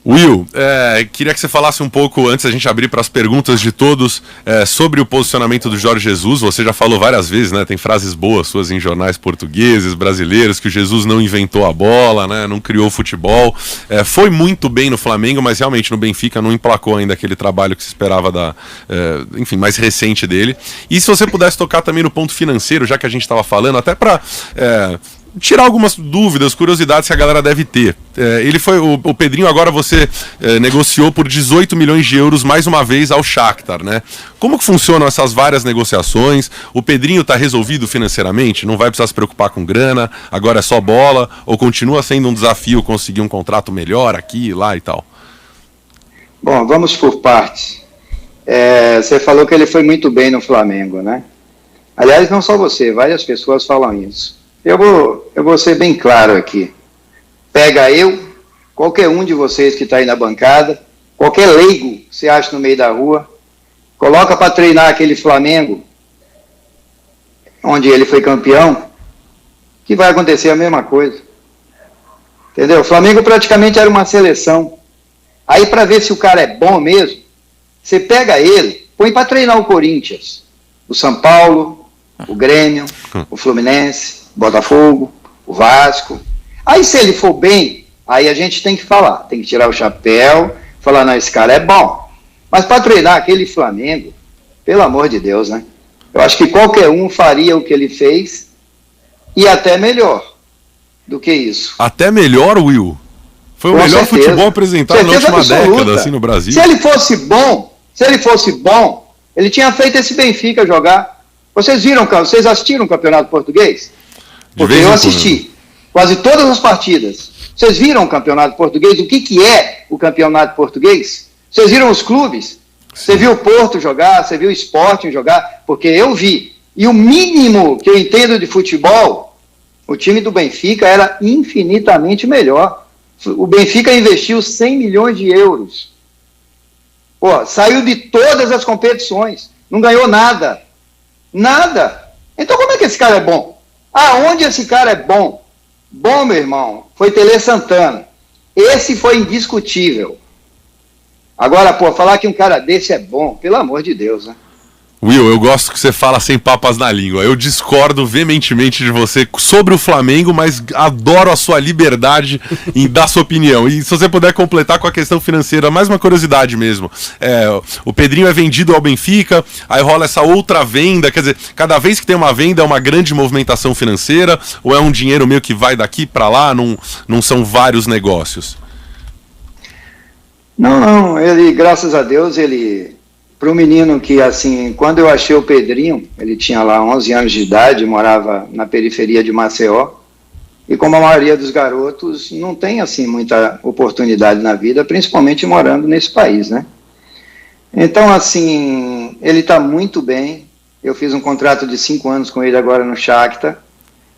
Will, queria que você falasse um pouco, antes da gente abrir para as perguntas de todos, sobre o posicionamento do Jorge Jesus. Você já falou várias vezes, né? Tem frases boas suas em jornais portugueses, brasileiros, que o Jesus não inventou a bola, né? Não criou o futebol. Foi muito bem no Flamengo, mas realmente no Benfica não emplacou ainda aquele trabalho que se esperava enfim, mais recente dele. E se você pudesse tocar também no ponto financeiro, já que a gente estava falando, até para tirar algumas dúvidas, curiosidades que a galera deve ter. Ele foi o Pedrinho, agora você negociou por 18 milhões de euros mais uma vez ao Shakhtar, né? Como que funcionam essas várias negociações? O Pedrinho está resolvido financeiramente? Não vai precisar se preocupar com grana? Agora é só bola? Ou continua sendo um desafio conseguir um contrato melhor aqui, lá e tal? Bom, vamos por partes. Você falou que ele foi muito bem no Flamengo, né? Aliás, não só você, várias pessoas falam isso. Eu vou ser bem claro aqui. Pega qualquer um de vocês que está aí na bancada, qualquer leigo que você acha no meio da rua, coloca para treinar aquele Flamengo, onde ele foi campeão, que vai acontecer a mesma coisa. Entendeu? O Flamengo praticamente era uma seleção. Aí, para ver se o cara é bom mesmo, você pega ele, põe para treinar o Corinthians, o São Paulo, o Grêmio, o Fluminense, Botafogo, o Vasco. Aí se ele for bem, aí a gente tem que falar, tem que tirar o chapéu, falar, não, esse cara é bom. Mas para treinar aquele Flamengo, pelo amor de Deus, né? Eu acho que qualquer um faria o que ele fez e até melhor do que isso. Até melhor, Will? Foi o melhor futebol apresentado na última década, assim, no Brasil. Se ele fosse bom, ele tinha feito esse Benfica jogar. Vocês assistiram o Campeonato Português? Porque eu assisti quase todas as partidas. Vocês viram o Campeonato Português? O que é o Campeonato Português? Vocês viram os clubes? Você viu o Porto jogar? Você viu o Sporting jogar? Porque eu vi. E o mínimo que eu entendo de futebol, o time do Benfica era infinitamente melhor. O Benfica investiu 100 milhões de euros. Pô, saiu de todas as competições. Não ganhou nada. Nada. Então como é que esse cara é bom? Aonde esse cara é bom? Bom, meu irmão, foi Tele Santana. Esse foi indiscutível. Agora, falar que um cara desse é bom, pelo amor de Deus, né? Will, eu gosto que você fala sem papas na língua. Eu discordo veementemente de você sobre o Flamengo, mas adoro a sua liberdade em dar sua opinião. E se você puder completar com a questão financeira, mais uma curiosidade mesmo. O Pedrinho é vendido ao Benfica, aí rola essa outra venda, quer dizer, cada vez que tem uma venda é uma grande movimentação financeira, ou é um dinheiro meio que vai daqui para lá, não são vários negócios? Não, ele, graças a Deus, para um menino que, assim, quando eu achei o Pedrinho, ele tinha lá 11 anos de idade, morava na periferia de Maceió, e como a maioria dos garotos não tem, assim, muita oportunidade na vida, principalmente morando nesse país, né? Então, assim, ele está muito bem. Eu fiz um contrato de 5 anos com ele agora no Shakhtar,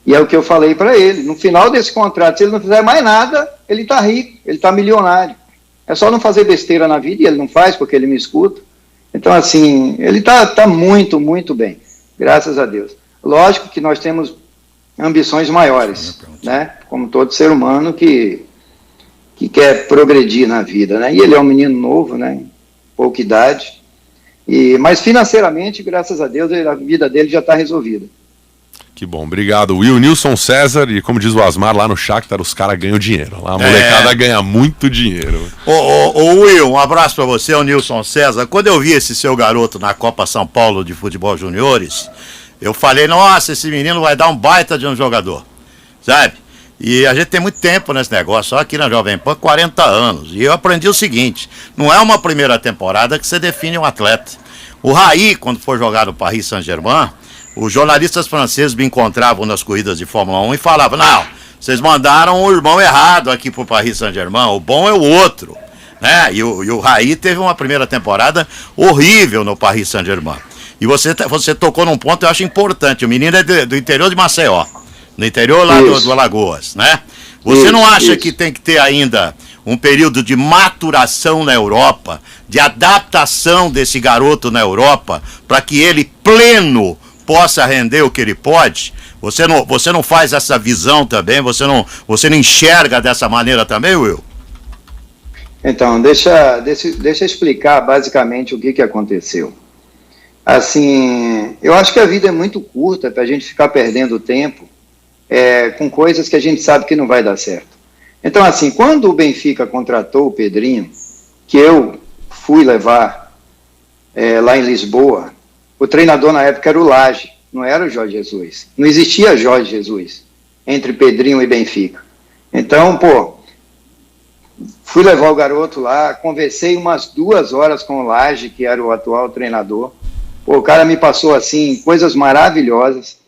e é o que eu falei para ele. No final desse contrato, se ele não fizer mais nada, ele está rico, ele está milionário. É só não fazer besteira na vida, e ele não faz porque ele me escuta. Então, assim, ele tá muito, muito bem, graças a Deus. Lógico que nós temos ambições maiores, né? Como todo ser humano que quer progredir na vida, né? E ele é um menino novo, né? Pouca idade. Mas financeiramente, graças a Deus, a vida dele já está resolvida. Que bom, obrigado. Will, Nilson César, e como diz o Asmar, lá no Shakhtar os caras ganham dinheiro. Lá a molecada ganha muito dinheiro. Ô Will, um abraço pra você, o Nilson César. Quando eu vi esse seu garoto na Copa São Paulo de Futebol Juniores, eu falei, nossa, esse menino vai dar um baita de um jogador, sabe? E a gente tem muito tempo nesse negócio, só aqui na Jovem Pan, 40 anos. E eu aprendi o seguinte, não é uma primeira temporada que você define um atleta. O Raí, quando foi jogar no Paris Saint-Germain, os jornalistas franceses me encontravam nas corridas de Fórmula 1 e falavam, não, vocês mandaram o irmão errado aqui pro Paris Saint-Germain, o bom é o outro, né? E o Raí teve uma primeira temporada horrível no Paris Saint-Germain. E você tocou num ponto que eu acho importante, o menino é do interior de Maceió, no interior lá do Alagoas, né? Você não acha que tem que ter ainda um período de maturação na Europa, de adaptação desse garoto na Europa, para que ele pleno possa render o que ele pode? Você não faz essa visão também? Você não enxerga dessa maneira também, Will? Então, deixa eu explicar basicamente o que aconteceu. Assim, eu acho que a vida é muito curta para a gente ficar perdendo tempo com coisas que a gente sabe que não vai dar certo. Então, assim, quando o Benfica contratou o Pedrinho, que eu fui levar lá em Lisboa, o treinador na época era o Lage, não era o Jorge Jesus. Não existia Jorge Jesus entre Pedrinho e Benfica. Então, fui levar o garoto lá, conversei umas 2 horas com o Lage, que era o atual treinador. O cara me passou, assim, coisas maravilhosas,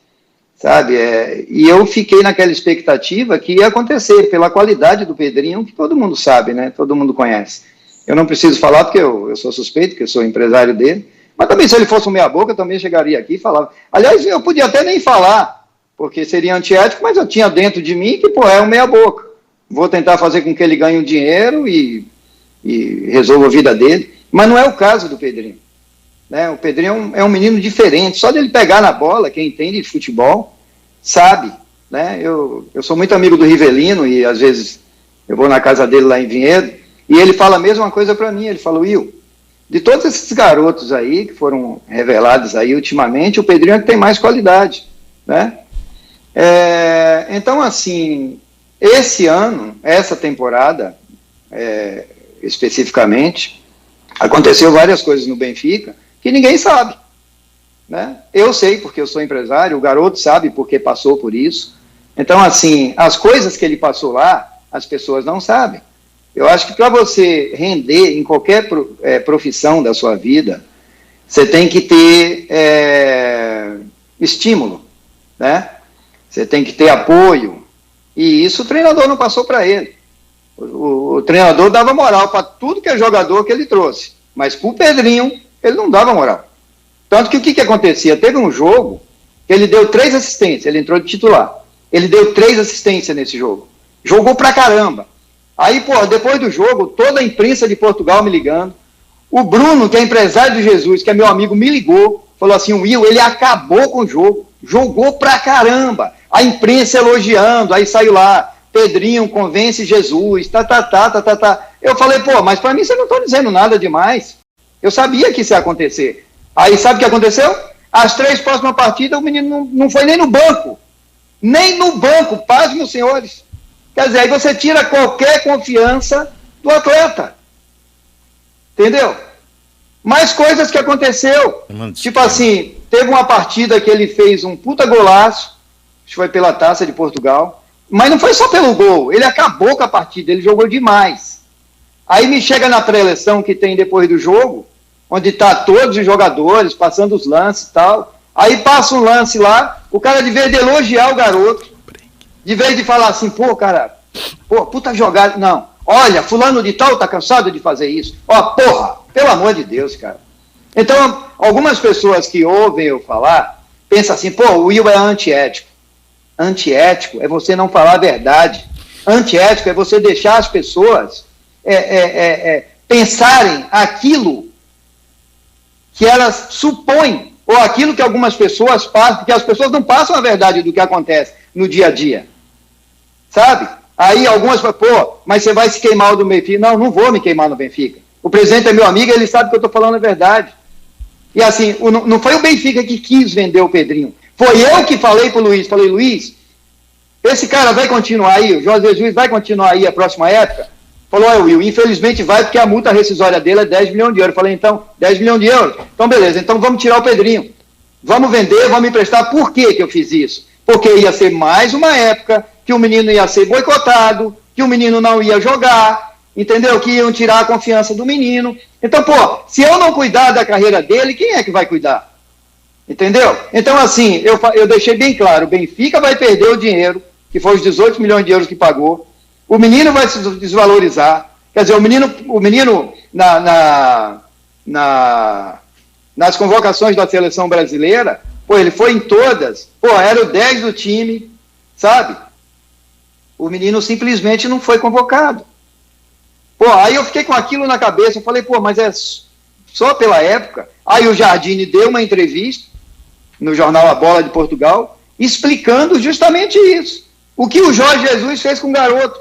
sabe? E eu fiquei naquela expectativa que ia acontecer, pela qualidade do Pedrinho, que todo mundo sabe, né? Todo mundo conhece. Eu não preciso falar porque eu sou suspeito, que eu sou empresário dele, mas também se ele fosse um meia-boca, eu também chegaria aqui e falava. Aliás, eu podia até nem falar, porque seria antiético, mas eu tinha dentro de mim que, é um meia-boca. Vou tentar fazer com que ele ganhe um dinheiro e resolva a vida dele, mas não é o caso do Pedrinho. Né? O Pedrinho é um menino diferente, só dele pegar na bola, quem entende de futebol, sabe. Né? Eu sou muito amigo do Rivelino e às vezes eu vou na casa dele lá em Vinhedo e ele fala a mesma coisa para mim, ele fala, Will, de todos esses garotos aí que foram revelados aí ultimamente, o Pedrinho é que tem mais qualidade. Né? Então, assim, esse ano, essa temporada, especificamente, aconteceu várias coisas no Benfica que ninguém sabe. Né? Eu sei porque eu sou empresário, o garoto sabe porque passou por isso. Então, assim, as coisas que ele passou lá, as pessoas não sabem. Eu acho que para você render em qualquer profissão da sua vida, você tem que ter estímulo, né? Você tem que ter apoio, e isso o treinador não passou para ele. O treinador dava moral para tudo que é jogador que ele trouxe, mas para o Pedrinho ele não dava moral. Tanto que o que acontecia? Teve um jogo que ele deu 3 assistências, ele entrou de titular, ele deu 3 assistências nesse jogo, jogou pra caramba. Aí, depois do jogo, toda a imprensa de Portugal me ligando, o Bruno, que é empresário do Jesus, que é meu amigo, me ligou, falou assim, o Will, ele acabou com o jogo, jogou pra caramba, a imprensa elogiando, aí saiu lá, Pedrinho convence Jesus, Eu falei, mas pra mim você não está dizendo nada demais, eu sabia que isso ia acontecer. Aí sabe o que aconteceu? As 3 próximas partidas o menino não foi nem no banco, paz, meus senhores. Quer dizer, aí você tira qualquer confiança do atleta. Entendeu? Mais coisas que aconteceu. Tipo assim, teve uma partida que ele fez um puta golaço, acho que foi pela Taça de Portugal, mas não foi só pelo gol, ele acabou com a partida, ele jogou demais. Aí me chega na pré-eleção que tem depois do jogo, onde tá todos os jogadores, passando os lances e tal, aí passa um lance lá, o cara de vez de elogiar o garoto, de vez de falar assim, puta jogada, não, olha, fulano de tal tá cansado de fazer isso, pelo amor de Deus, cara. Então, algumas pessoas que ouvem eu falar, pensam assim, o Will é antiético. Antiético é você não falar a verdade. Antiético é você deixar as pessoas pensarem aquilo que elas supõem, ou aquilo que algumas pessoas passam, porque as pessoas não passam a verdade do que acontece no dia a dia. Sabe? Aí algumas falam, mas você vai se queimar do Benfica. Não vou me queimar no Benfica. O presidente é meu amigo, ele sabe que eu estou falando a verdade. E assim, não foi o Benfica que quis vender o Pedrinho. Foi eu que falei para o Luiz, Luiz, esse cara vai continuar aí, o Jorge Jesus vai continuar aí a próxima época? Falou, Will, infelizmente vai, porque a multa rescisória dele é 10 milhões de euros. Eu falei, então, 10 milhões de euros? Então, beleza, então vamos tirar o Pedrinho. Vamos vender, vamos emprestar. Por que eu fiz isso? Porque ia ser mais uma época que o menino ia ser boicotado, que o menino não ia jogar, entendeu? Que iam tirar a confiança do menino. Então, se eu não cuidar da carreira dele, quem é que vai cuidar? Entendeu? Então, assim, eu deixei bem claro, o Benfica vai perder o dinheiro, que foi os 18 milhões de euros que pagou, o menino vai se desvalorizar, quer dizer, o menino nas convocações da seleção brasileira, ele foi em todas, era o 10 do time, sabe? O menino simplesmente não foi convocado. Aí eu fiquei com aquilo na cabeça, eu falei, mas é só pela época. Aí o Jardine deu uma entrevista no jornal A Bola de Portugal, explicando justamente isso. O que o Jorge Jesus fez com o garoto.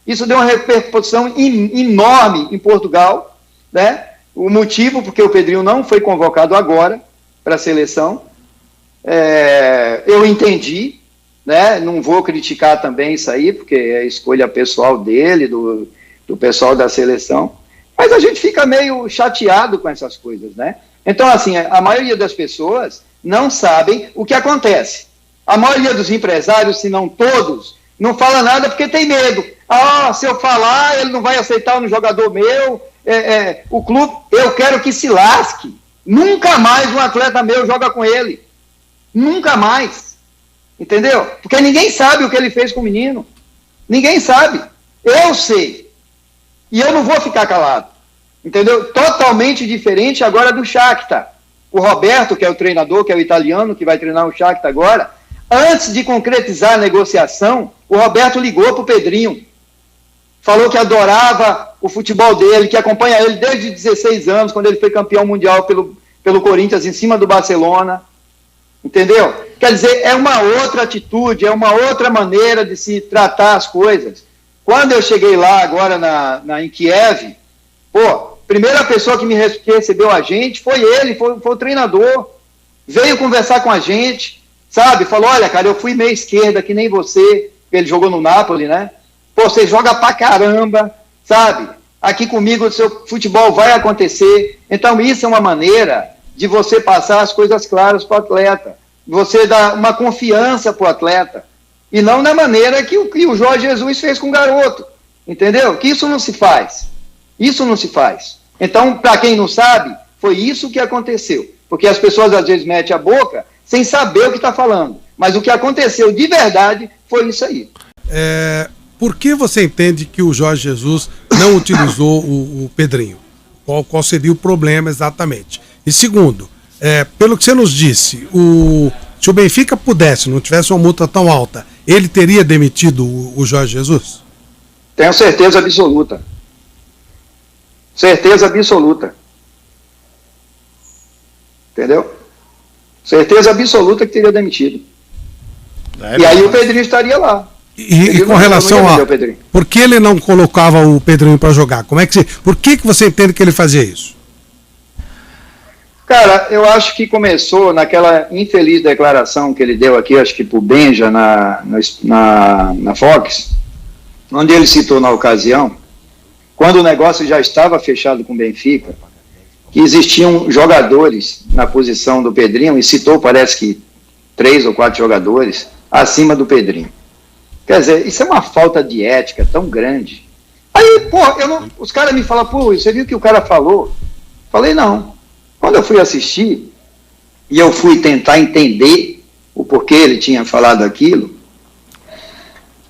Isso deu uma repercussão enorme em Portugal, né? O motivo porque o Pedrinho não foi convocado agora para a seleção, eu entendi, né? Não vou criticar também isso aí, porque é a escolha pessoal dele, do pessoal da seleção, mas a gente fica meio chateado com essas coisas, né? Então, assim, a maioria das pessoas não sabem o que acontece. A maioria dos empresários, se não todos, não fala nada porque tem medo. Se eu falar, ele não vai aceitar um jogador meu, o clube, eu quero que se lasque. Nunca mais um atleta meu joga com ele. Nunca mais. Entendeu? Porque ninguém sabe o que ele fez com o menino. Ninguém sabe. Eu sei. E eu não vou ficar calado. Entendeu? Totalmente diferente agora do Shakhtar. O Roberto, que é o treinador, que é o italiano, que vai treinar o Shakhtar agora, antes de concretizar a negociação, o Roberto ligou para o Pedrinho. Falou que adorava o futebol dele, que acompanha ele desde 16 anos, quando ele foi campeão mundial pelo Corinthians, em cima do Barcelona. Entendeu? Quer dizer, é uma outra atitude, é uma outra maneira de se tratar as coisas. Quando eu cheguei lá agora em Kiev, primeira pessoa que recebeu a gente foi ele, foi o treinador. Veio conversar com a gente, sabe? Falou, olha, cara, eu fui meia esquerda, que nem você, ele jogou no Napoli, né? Você joga pra caramba, sabe? Aqui comigo o seu futebol vai acontecer. Então isso é uma maneira de você passar as coisas claras para o atleta. Você dá uma confiança para o atleta. E não na maneira que o Jorge Jesus fez com o garoto. Entendeu? Que isso não se faz. Isso não se faz. Então, para quem não sabe, foi isso que aconteceu. Porque as pessoas às vezes metem a boca sem saber o que está falando. Mas o que aconteceu de verdade foi isso aí. Por que você entende que o Jorge Jesus não utilizou o Pedrinho? Qual seria o problema exatamente? E segundo, pelo que você nos disse, se o Benfica pudesse, não tivesse uma multa tão alta, ele teria demitido o Jorge Jesus? Tenho certeza absoluta. Certeza absoluta. Entendeu? Certeza absoluta que teria demitido. E aí o Pedrinho estaria lá. E com relação a... Por que ele não colocava o Pedrinho para jogar? Por que você entende que ele fazia isso? Cara, eu acho que começou naquela infeliz declaração que ele deu aqui, acho que pro Benja na Fox, onde ele citou na ocasião, quando o negócio já estava fechado com o Benfica, que existiam jogadores na posição do Pedrinho, e citou, parece que 3 ou 4 jogadores acima do Pedrinho. Quer dizer, isso é uma falta de ética tão grande. Aí, os caras me falam, você viu o que o cara falou? Falei, não. Quando eu fui assistir, e eu fui tentar entender o porquê ele tinha falado aquilo,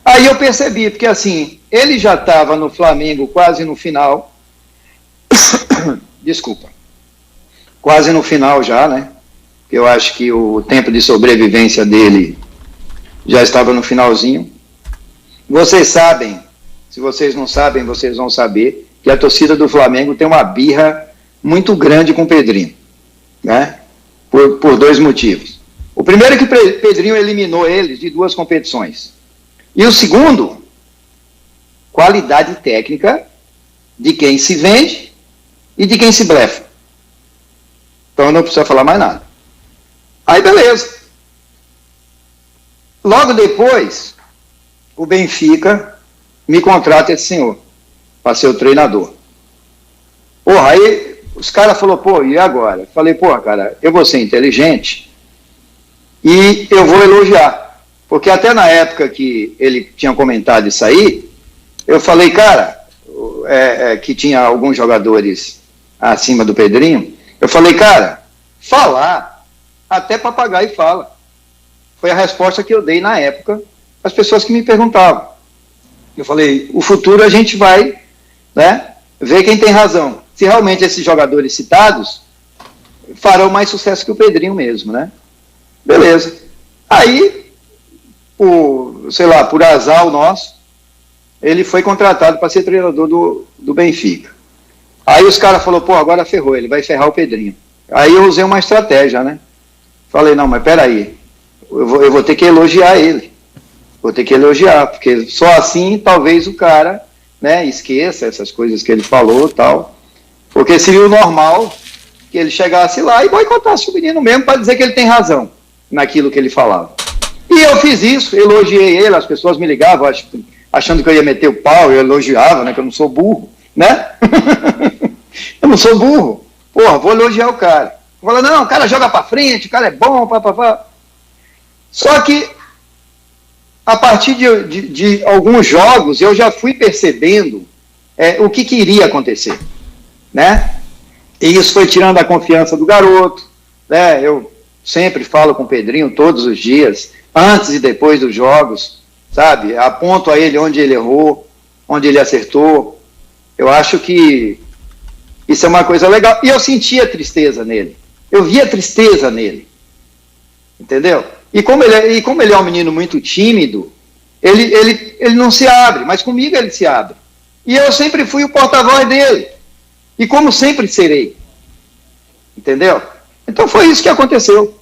aí eu percebi, porque assim, ele já estava no Flamengo quase no final, desculpa, quase no final já, né? Eu acho que o tempo de sobrevivência dele já estava no finalzinho. Vocês sabem, se vocês não sabem, vocês vão saber, que a torcida do Flamengo tem uma birra muito grande com o Pedrinho, né? Por 2 motivos. O primeiro é que o Pedrinho eliminou eles de 2 competições. E o segundo, qualidade técnica de quem se vende e de quem se blefa. Então não precisa falar mais nada. Aí beleza. Logo depois, o Benfica me contrata esse senhor para ser o treinador. Aí os caras falaram, e agora? Falei, cara, eu vou ser inteligente e eu vou elogiar. Porque até na época que ele tinha comentado isso aí, eu falei, cara, que tinha alguns jogadores acima do Pedrinho, eu falei, cara, falar, até papagaio fala. Foi a resposta que eu dei na época às pessoas que me perguntavam. Eu falei, o futuro a gente vai, né, ver quem tem razão. Se realmente esses jogadores citados farão mais sucesso que o Pedrinho mesmo, né? Beleza. Aí, por azar o nosso, ele foi contratado para ser treinador do Benfica. Aí os caras falaram, agora ferrou, ele vai ferrar o Pedrinho. Aí eu usei uma estratégia, né? Falei, não, mas peraí, eu vou ter que elogiar ele. Vou ter que elogiar, porque só assim talvez o cara né, esqueça essas coisas que ele falou e tal, porque seria o normal que ele chegasse lá e boicotasse o menino mesmo para dizer que ele tem razão naquilo que ele falava. E eu fiz isso, elogiei ele, as pessoas me ligavam achando que eu ia meter o pau, eu elogiava, né, que eu não sou burro, né? Eu não sou burro. Porra, vou elogiar o cara. Fala, não, o cara joga pra frente, o cara é bom, papapá. Só que, a partir de alguns jogos, eu já fui percebendo o que iria acontecer, né? E isso foi tirando a confiança do garoto, né? Eu sempre falo com o Pedrinho todos os dias, antes e depois dos jogos, sabe? Aponto a ele onde ele errou, onde ele acertou. Eu acho que isso é uma coisa legal. E eu sentia tristeza nele. Eu via tristeza nele. Entendeu? E como ele é um menino muito tímido, ele não se abre, mas comigo ele se abre. E eu sempre fui o porta-voz dele. E como sempre serei. Entendeu? Então foi isso que aconteceu.